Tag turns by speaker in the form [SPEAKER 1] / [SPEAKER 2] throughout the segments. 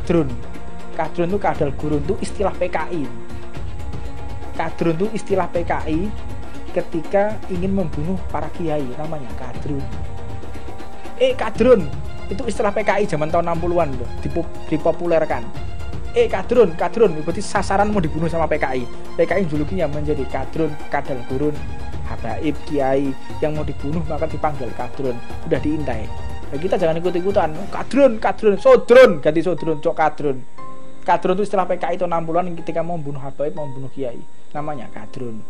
[SPEAKER 1] kadrun. Kadrun itu kadal gurun itu istilah PKI. Kadrun itu istilah PKI ketika ingin membunuh para kiai, namanya kadrun. Kadrun itu istilah PKI zaman tahun 60-an loh, dipopulerkan. Kadrun berarti sasaran mau dibunuh sama PKI. PKI julukinya menjadi kadrun, kadal gurun, habaib, kiai yang mau dibunuh maka dipanggil kadrun, udah diintai. Nah, kita jangan ikut-ikutan kadrun, sodrun, ganti sodrun, cok kadrun. Kadrun itu istilah PKI tahun 60-an ketika mau membunuh habaib, mau membunuh kiai, namanya kadrun.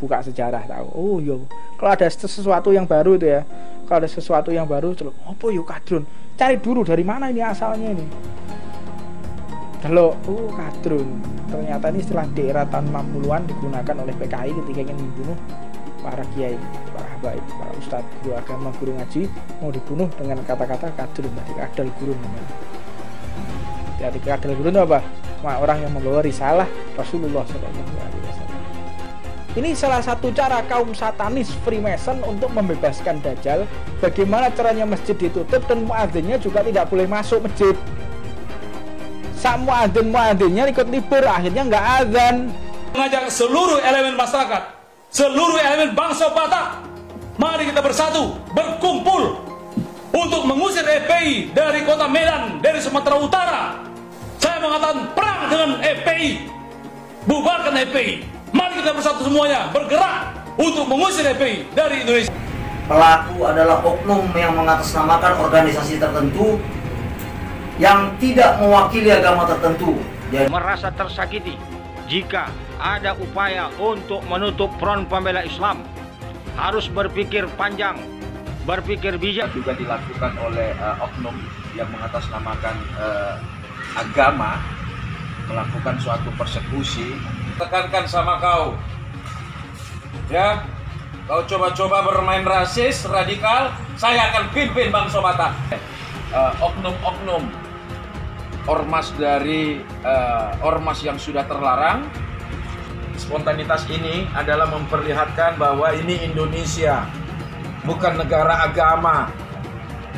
[SPEAKER 1] Buka sejarah tahu. Oh yo, kalau ada sesuatu yang baru itu ya, kalau ada sesuatu yang baru, apa yo kadrun? Cari dulu dari mana ini asalnya ini. Kalau kadrun, ternyata ini istilah di era tahun 60-an digunakan oleh PKI ketika ingin membunuh para kiai, para habaib, para ustadz, guru agama, guru ngaji, mau dibunuh dengan kata-kata kadrun, berarti kadal gurun namanya. Jadi kadal gurun itu apa? Orang yang membawa risalah Rasulullah SAW. Ini salah satu cara kaum satanis Freemason untuk membebaskan Dajjal. Bagaimana caranya masjid ditutup dan muadzinnya juga tidak boleh masuk masjid. Sak muadzinnya ikut libur, akhirnya nggak azan.
[SPEAKER 2] Mengajak seluruh elemen masyarakat, seluruh elemen bangsa Batak, mari kita bersatu, berkumpul untuk mengusir FPI dari kota Medan, dari Sumatera Utara. Saya mengatakan perang dengan FPI, bubarkan FPI. Mari kita bersatu semuanya, bergerak untuk mengusir FPI dari Indonesia.
[SPEAKER 3] Pelaku adalah oknum yang mengatasnamakan organisasi tertentu yang tidak mewakili agama tertentu.
[SPEAKER 4] Jadi, merasa tersakiti jika ada upaya untuk menutup front pembela Islam, harus berpikir panjang, berpikir bijak.
[SPEAKER 5] Juga dilakukan oleh oknum yang mengatasnamakan agama, melakukan suatu persekusi. Tekankan sama kau, ya, kau coba-coba bermain rasis, radikal, saya akan pimpin bangsa Batak. Oknum-oknum ormas dari ormas yang sudah terlarang. Spontanitas ini adalah memperlihatkan bahwa ini Indonesia, bukan negara agama.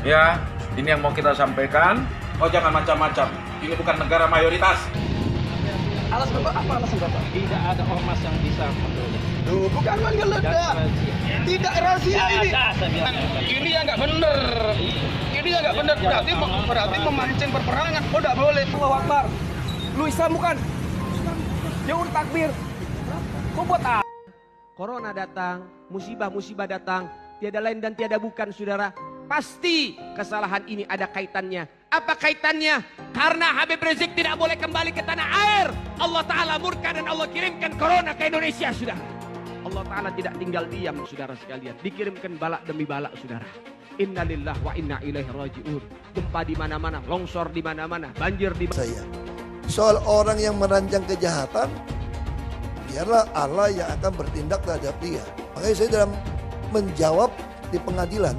[SPEAKER 5] Ya, ini yang mau kita sampaikan. Oh, jangan macam-macam. Ini bukan negara mayoritas.
[SPEAKER 6] Alasan Bapak apa alasan Bapak?
[SPEAKER 4] Tidak ada ormas yang bisa menolak.
[SPEAKER 6] Bukan menggeledah. Tidak rahasia ini. Ini yang nggak benar. Ini yang nggak benar. Berarti memancing perperangan. Oh, nggak boleh. Allahu Akbar. Lu Islam bukan? Ya udah takbir. Kok buat apa?
[SPEAKER 7] Corona datang, musibah-musibah datang, tiada lain dan tiada bukan, saudara. Pasti kesalahan ini ada kaitannya. Apa kaitannya? Karena Habib Rizik tidak boleh kembali ke tanah air. Allah Ta'ala murka dan Allah kirimkan corona ke Indonesia, saudara. Allah Ta'ala tidak tinggal diam, saudara sekalian. Dikirimkan balak demi balak, saudara. Innalillah wa inna ilaihi raji'un. Gempa di mana-mana, longsor di mana-mana, banjir di mana.
[SPEAKER 8] Saya soal orang yang merancang kejahatan, biarlah Allah yang akan bertindak terhadap dia. Makanya saya dalam menjawab di pengadilan,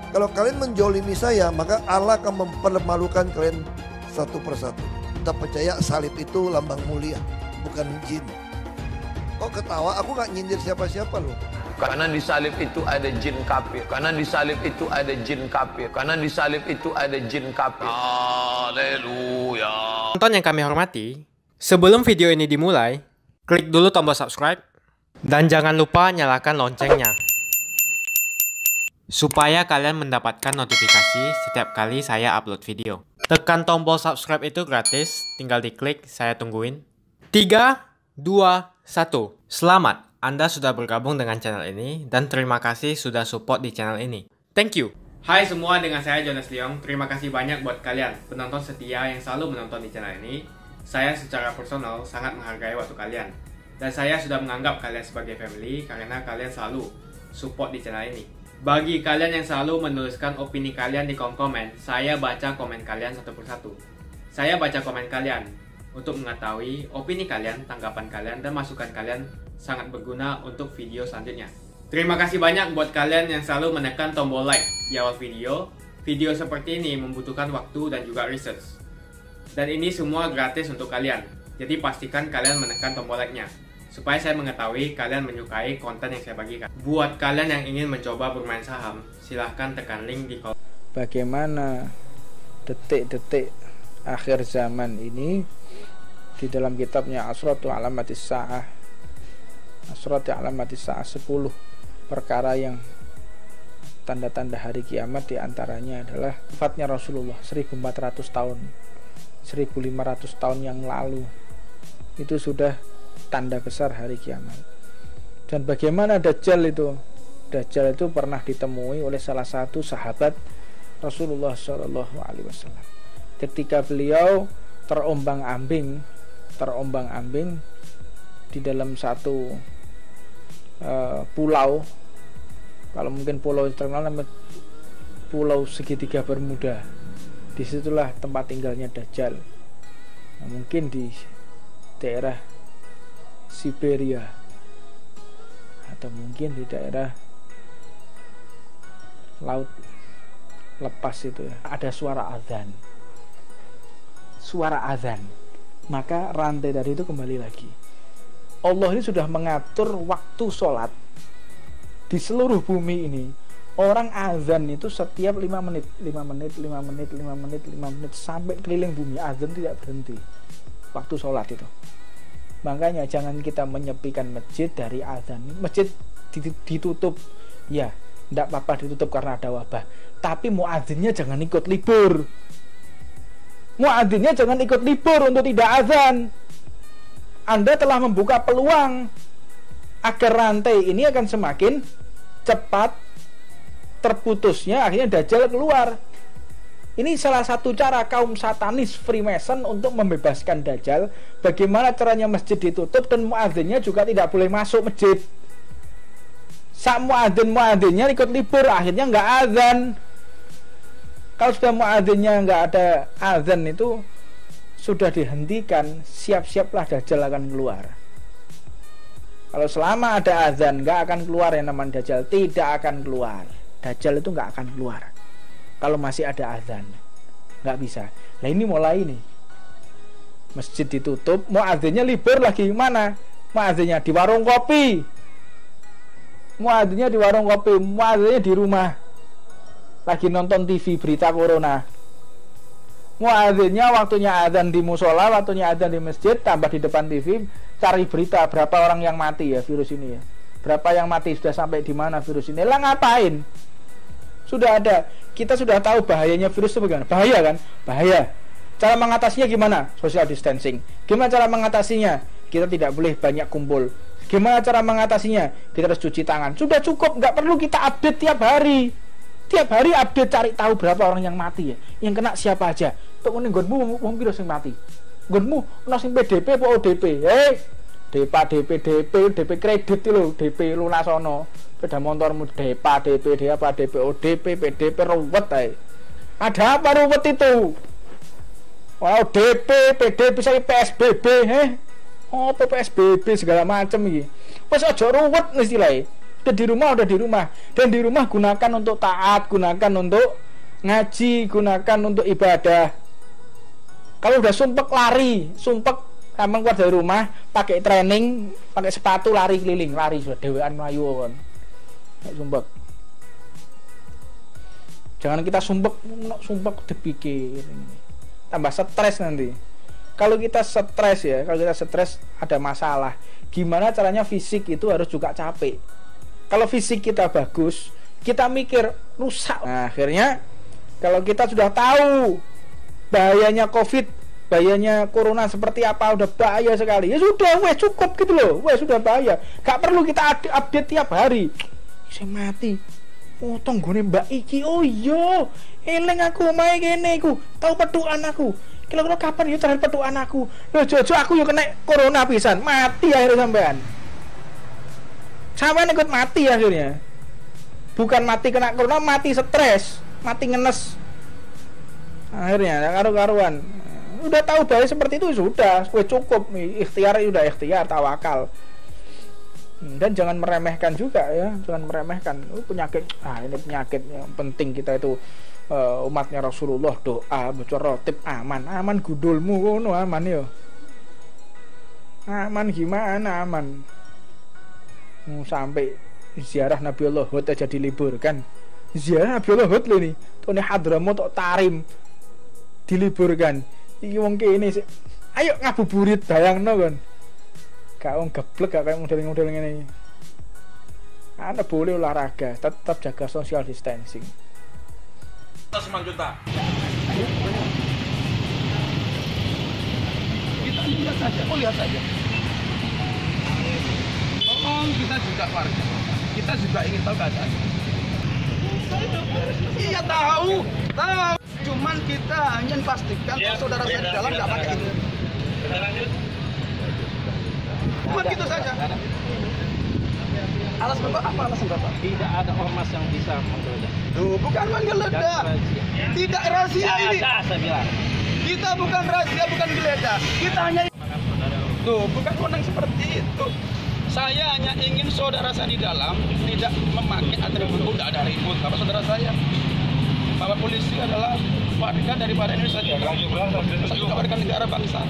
[SPEAKER 8] kalau kalian menjolimi saya, maka Allah akan mempermalukan kalian satu persatu. Kita percaya salib itu lambang mulia, bukan jin. Kok ketawa? Aku gak nyindir siapa-siapa loh.
[SPEAKER 9] Karena di salib itu ada jin kafir. Karena di salib itu ada jin kafir. Karena di salib itu ada jin kafir. Haleluya.
[SPEAKER 10] Tonton yang kami hormati, sebelum video ini dimulai, klik dulu tombol subscribe dan jangan lupa nyalakan loncengnya supaya kalian mendapatkan notifikasi setiap kali saya upload video. Tekan tombol subscribe itu gratis, tinggal diklik, saya tungguin. 3, 2, 1. Selamat, Anda sudah bergabung dengan channel ini dan terima kasih sudah support di channel ini. Thank you. Hai semua, dengan saya Jonas Leong. Terima kasih banyak buat kalian penonton setia yang selalu menonton di channel ini. Saya secara personal sangat menghargai waktu kalian. Dan saya sudah menganggap kalian sebagai family karena kalian selalu support di channel ini. Bagi kalian yang selalu menuliskan opini kalian di kolom komen, saya baca komen kalian satu persatu. Saya baca komen kalian untuk mengetahui opini kalian, tanggapan kalian, dan masukan kalian sangat berguna untuk video selanjutnya. Terima kasih banyak buat kalian yang selalu menekan tombol like di awal video. Video seperti ini membutuhkan waktu dan juga research. Dan ini semua gratis untuk kalian. Jadi pastikan kalian menekan tombol like-nya supaya saya mengetahui kalian menyukai konten yang saya bagikan. Buat kalian yang ingin mencoba bermain saham, silahkan tekan link di kolom.
[SPEAKER 1] Bagaimana detik-detik akhir zaman ini di dalam kitabnya Asratu Alamatis Sa'ah, 10 perkara yang tanda-tanda hari kiamat, diantaranya adalah wafatnya Rasulullah 1400 tahun 1500 tahun yang lalu. Itu sudah tanda besar hari kiamat. Dan bagaimana Dajjal itu? Dajjal itu pernah ditemui oleh salah satu sahabat Rasulullah SAW. Ketika beliau terombang-ambing di dalam satu pulau, kalau mungkin pulau terkenal namanya Pulau Segitiga Bermuda. Disitulah tempat tinggalnya Dajjal. Nah, mungkin di daerah Siberia atau mungkin di daerah laut lepas itu ya. Ada suara azan, maka rantai dari itu kembali lagi. Allah ini sudah mengatur waktu sholat di seluruh bumi ini. Orang azan itu setiap 5 menit sampai keliling bumi, azan tidak berhenti waktu sholat itu. Makanya jangan kita menyepikan masjid dari azan. Masjid ditutup, ya tidak apa-apa ditutup karena ada wabah, tapi muadzinnya jangan ikut libur. Muadzinnya jangan ikut libur untuk tidak azan. Anda telah membuka peluang agar rantai ini akan semakin cepat terputusnya, akhirnya Dajjal keluar. Ini salah satu cara kaum satanis Freemason untuk membebaskan Dajjal. Bagaimana caranya masjid ditutup dan muadzinnya juga tidak boleh masuk masjid. Saat muadzinnya ikut libur, akhirnya nggak azan. Kalau sudah muadzinnya nggak ada azan, itu sudah dihentikan, siap-siaplah Dajjal akan keluar. Kalau selama ada azan nggak akan keluar yang namanya Dajjal, tidak akan keluar. Dajjal itu nggak akan keluar kalau masih ada azan, nggak bisa. Nah ini mulai nih, masjid ditutup, muadzinnya libur lagi. Mana muadzinnya? Di warung kopi. Muadzinnya di warung kopi, muadzinnya di rumah lagi nonton TV berita corona. Muadzinnya waktunya azan di musola, waktunya azan di masjid, tambah di depan TV cari berita berapa orang yang mati ya virus ini ya. Berapa yang mati, sudah sampai di mana virus ini. Lah ngapain? Sudah ada, kita sudah tahu bahayanya virus itu bagaimana. Bahaya kan? Bahaya. Cara mengatasinya gimana? Social distancing. Gimana cara mengatasinya? Kita tidak boleh banyak kumpul. Gimana cara mengatasinya? Kita harus cuci tangan. Sudah cukup, nggak perlu kita update tiap hari. Tiap hari update, cari tahu berapa orang yang mati ya. Yang kena siapa aja. Untuk menenggonmu wong virus yang mati. Nggonmu ono sing PDP apa ODP? DP kredit itu, DP lunasono. Sepeda motormu DEPA, DP, ODP, PDP, ruwet aja. Ada apa ruwet itu? Wow, DP, PDP, saya PSBB, oh PSBB segala macam ini. Wes aja ruwet istilahnya. Udah di rumah. Dan di rumah gunakan untuk taat, gunakan untuk ngaji, gunakan untuk ibadah. Kalau udah sumpek lari, kamu keluar dari rumah, pakai training, pakai sepatu lari keliling, lari sudah dewean melayu kan. Sumpek. Jangan kita sumpek dipikir. Tambah stres nanti. Kalau kita stres ya, ada masalah. Gimana caranya fisik itu harus juga capek. Kalau fisik kita bagus, kita mikir rusak. Nah, akhirnya kalau kita sudah tahu bahayanya COVID, bahayanya corona seperti apa, udah bahaya sekali. Ya sudah, cukup gitu loh. Sudah bahaya. Gak perlu kita update tiap hari. Saya mati. Oh, tonggone Mbak iki. Oh iya, eling aku mae kene iku. Tahu petukan aku. Kira-kira kapan ya terakhir petukan aku? Loh, jojo aku yo kena corona pisan. Mati akhirnya sampean. Sampean ikut mati akhirnya. Bukan mati kena corona, mati stres, mati ngenes. Akhirnya karu-karuan. Udah tahu bahaya seperti itu sudah, cukup. Ikhtiar udah ikhtiar, tawakal. Dan jangan meremehkan juga ya, jangan meremehkan penyakit. Ini penyakit yang penting kita itu umatnya Rasulullah doa bocor rotib aman gudulmu ngono aman yo. Aman gimana aman? Sampai ziarah Nabiullah Hud aja diliburkan. Ziarah Nabiullah Hud loh nih, Tony Hadramaut Tarim diliburkan. Iki wong kene sik. Ayo ngabuburit bayangno kon. Gak wong geblek gak kayak model-model ngene iki. Anda boleh olahraga, tetap jaga social distancing.
[SPEAKER 5] 9 juta.
[SPEAKER 6] Kita lihat saja, lihat saja. Tolong kita juga warga, kita juga ingin tahu keadaan. Iya tahu. Cuman kita hanya pastikan saudara saya di dalam nggak pakai itu. Cuma gitu saja. Alasan Bapak apa alasan Bapak?
[SPEAKER 4] Tidak ada ormas yang bisa menggeledah.
[SPEAKER 6] Tuh, bukan menggeledah. Tidak rahasia ini.
[SPEAKER 4] Saya bilang.
[SPEAKER 6] Kita bukan rahasia, bukan geledah. Kita hanya tuh, bukan wewenang seperti itu. Saya hanya ingin saudara saya di dalam tidak memakai atribut. Tidak ada ribut. Bapak saudara saya. Bapak polisi adalah warga daripada Indonesia juga. Saya juga warga negara bangsa.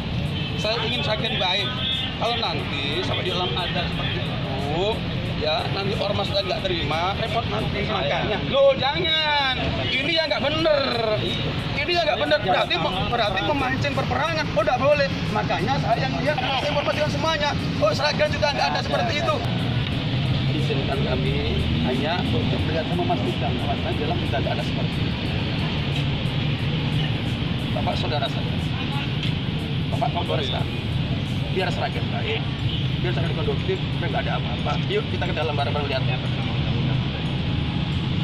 [SPEAKER 6] Saya ingin sakin baik. Kalau nanti sampai di dalam ada seperti itu, ya nanti ormas sudah nggak terima, repot nanti makanya. Loh jangan, ini yang nggak bener, ini yang nggak bener, berarti memancing perperangan. Oh nggak boleh, makanya saya yang lihat informasi semuanya. Oh Sragen juga nggak ada seperti itu. Izinkan kami hanya untuk memastikan bahwa dalam tidak ada seperti itu. Bapak saudara saya, Bapak Kapolres, biar Sragen baik. Biar sangat konduktif, nggak ada apa-apa. Yuk kita ke dalam bareng-bareng lihatnya.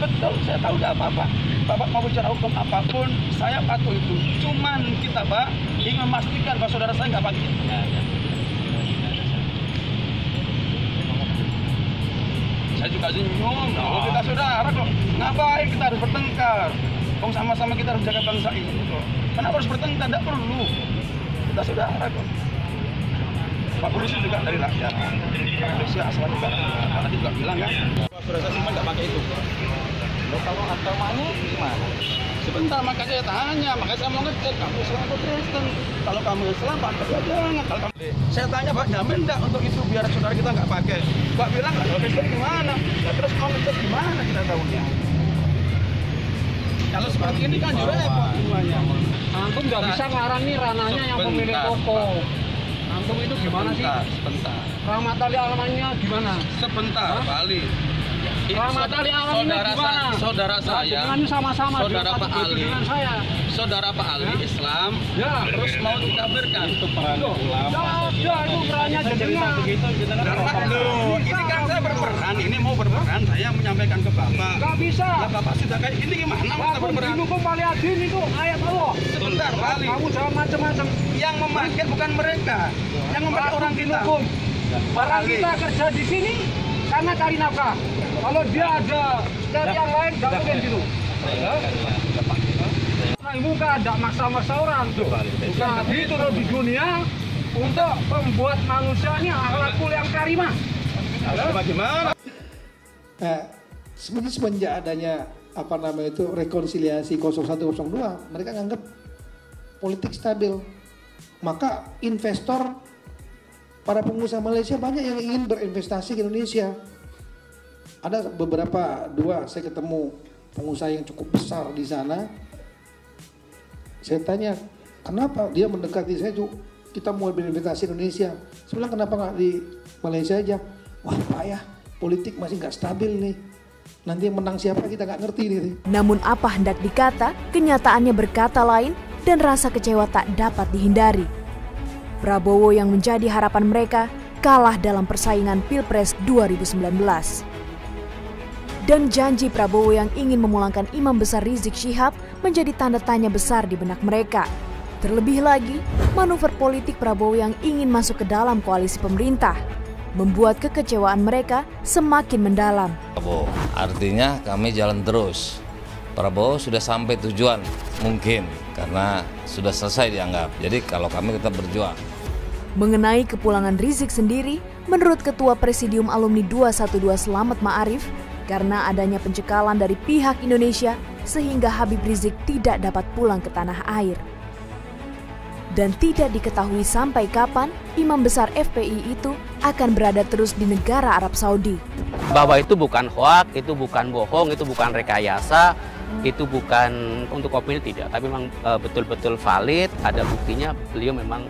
[SPEAKER 6] Betul, saya tahu nggak apa-apa. Bapak mau bicara hukum apapun, saya patuh itu. Cuman kita Pak ingin memastikan bahwa saudara saya nggak pakai. Saya juga senyum. Oh, kita saudara kok. Ngapain kita harus bertengkar? Kok sama-sama kita harus jaga bangsa ini kok. Kenapa harus bertengkar? Tidak perlu. Kita saudara kok. Pak polisi juga dari rakyat, Indonesia asal juga, karena juga bilang kan, saudara saya cuma nggak pakai itu. Kalau agamanya gimana? Sebentar, makanya saya tanya, makanya saya mau ngecek, kamu Islam atau Kristen? Kalau kamu Islam, pakai aja jangan. Kalau kamu... Saya tanya, Pak, jamin enggak untuk itu biar saudara kita nggak pakai? Pak bilang, kalau Kristen gimana? Ya, terus mau ngecek gimana kita tahunya? Kalau seperti ini kan juga repot semuanya.
[SPEAKER 4] Antum nggak bisa ngarang nih ranahnya yang pemilik toko. Antum itu gimana sih?
[SPEAKER 6] Sebentar.
[SPEAKER 4] Rahmatali alamannya gimana?
[SPEAKER 6] Sebentar, Bali.
[SPEAKER 4] Rahmatali alamannya gimana?
[SPEAKER 6] Saudara saya.
[SPEAKER 4] Sama-sama.
[SPEAKER 6] Saudara Pak Ali. Saudara Pak Ali Islam. Ya. Terus mau dikabirkan. Itu peran ulama.
[SPEAKER 4] Ya, itu perannya jenengan.
[SPEAKER 6] Loh, ini kan saya berperan. Ini mau berperan. Saya menyampaikan ke Bapak.
[SPEAKER 4] Gak bisa.
[SPEAKER 6] Lah Bapak sudah kayak ini gimana kita berperan?
[SPEAKER 4] Hukum Paliadin itu ayat Allah.
[SPEAKER 6] Sebentar, Bali.
[SPEAKER 4] Kamu jangan macam-macam.
[SPEAKER 6] Yang memakai bukan mereka. Yang memakai orang kita.
[SPEAKER 4] Orang kita kerja di sini karena cari nafkah. Kalau dia ada dari yang lain, nggak mungkin gitu. Nah, muka ada maksa-maksa orang tuh. Nah, gitu loh di dunia untuk membuat manusianya akhlakul yang karimah.
[SPEAKER 6] Bagaimana?
[SPEAKER 8] Nah, sebenarnya semenjak adanya rekonsiliasi 0102, mereka nganggap politik stabil. Maka investor, para pengusaha Malaysia banyak yang ingin berinvestasi ke Indonesia. Ada beberapa, saya ketemu pengusaha yang cukup besar di sana. Saya tanya, kenapa dia mendekati saya, kita mau berinvestasi Indonesia. Saya bilang, kenapa nggak di Malaysia aja? Wah Pak ya, politik masih nggak stabil nih. Nanti yang menang siapa kita nggak ngerti nih.
[SPEAKER 11] Namun apa hendak dikata, kenyataannya berkata lain dan rasa kecewa tak dapat dihindari. Prabowo yang menjadi harapan mereka kalah dalam persaingan Pilpres 2019. Dan janji Prabowo yang ingin memulangkan Imam Besar Rizik Syihab menjadi tanda tanya besar di benak mereka. Terlebih lagi, manuver politik Prabowo yang ingin masuk ke dalam koalisi pemerintah membuat kekecewaan mereka semakin mendalam.
[SPEAKER 12] Prabowo, artinya kami jalan terus. Prabowo sudah sampai tujuan mungkin karena sudah selesai dianggap. Jadi kalau kami tetap berjuang.
[SPEAKER 11] Mengenai kepulangan Rizik sendiri, menurut Ketua Presidium Alumni 212 Slamet Ma'arif, karena adanya pencekalan dari pihak Indonesia sehingga Habib Rizik tidak dapat pulang ke tanah air. Dan tidak diketahui sampai kapan Imam Besar FPI itu akan berada terus di negara Arab Saudi.
[SPEAKER 13] Bahwa itu bukan hoak, itu bukan bohong, itu bukan rekayasa, itu bukan untuk opini tidak, tapi memang betul-betul valid, ada buktinya beliau memang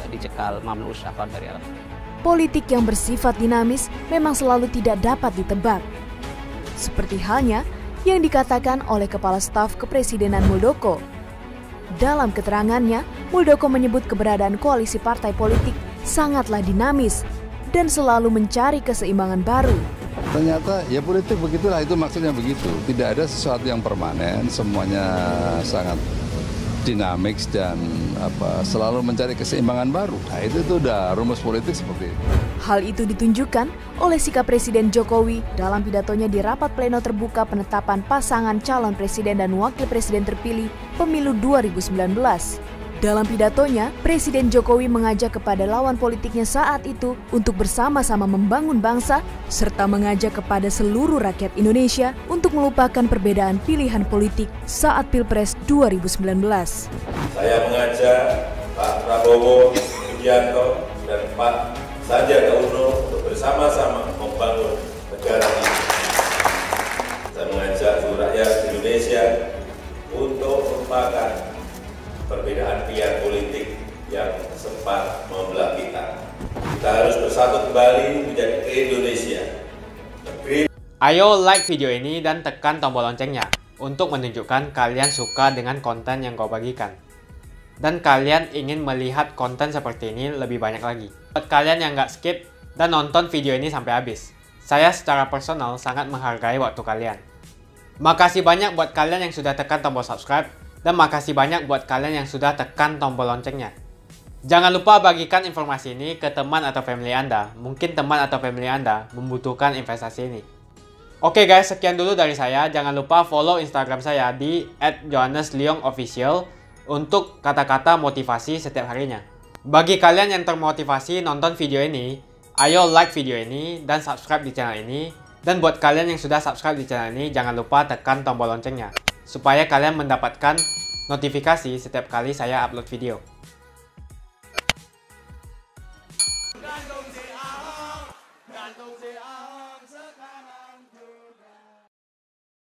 [SPEAKER 13] dicekal mamnu syafar dari Arab.
[SPEAKER 11] Politik yang bersifat dinamis memang selalu tidak dapat ditebak. Seperti halnya yang dikatakan oleh Kepala Staf Kepresidenan Muldoko. Dalam keterangannya, Muldoko menyebut keberadaan koalisi partai politik sangatlah dinamis dan selalu mencari keseimbangan baru.
[SPEAKER 14] Ternyata ya politik begitulah, itu maksudnya begitu. Tidak ada sesuatu yang permanen, semuanya sangat dinamik dan selalu mencari keseimbangan baru. Nah itu udah rumus politik seperti itu.
[SPEAKER 11] Hal itu ditunjukkan oleh sikap Presiden Jokowi dalam pidatonya di rapat pleno terbuka penetapan pasangan calon presiden dan wakil presiden terpilih pemilu 2019. Dalam pidatonya, Presiden Jokowi mengajak kepada lawan politiknya saat itu untuk bersama-sama membangun bangsa, serta mengajak kepada seluruh rakyat Indonesia untuk melupakan perbedaan pilihan politik saat Pilpres 2019.
[SPEAKER 15] Saya mengajak Pak Prabowo Subianto dan Pak Sandiaga Uno untuk bersama-sama membangun negara ini. Saya mengajak seluruh rakyat Indonesia untuk melupakan perbedaan pilihan politik yang sempat membelah kita. Kita harus bersatu kembali menjadi Indonesia.
[SPEAKER 10] Ayo like video ini dan tekan tombol loncengnya untuk menunjukkan kalian suka dengan konten yang kau bagikan. Dan kalian ingin melihat konten seperti ini lebih banyak lagi. Buat kalian yang nggak skip dan nonton video ini sampai habis, saya secara personal sangat menghargai waktu kalian. Makasih banyak buat kalian yang sudah tekan tombol subscribe. Dan makasih banyak buat kalian yang sudah tekan tombol loncengnya. Jangan lupa bagikan informasi ini ke teman atau family Anda. Mungkin teman atau family Anda membutuhkan investasi ini. Oke guys, sekian dulu dari saya. Jangan lupa follow Instagram saya di @johannesleongofficial untuk kata-kata motivasi setiap harinya. Bagi kalian yang termotivasi nonton video ini, ayo like video ini dan subscribe di channel ini. Dan buat kalian yang sudah subscribe di channel ini, jangan lupa tekan tombol loncengnya supaya kalian mendapatkan notifikasi setiap kali saya upload video.
[SPEAKER 6] Gantung si Ahok sekarang.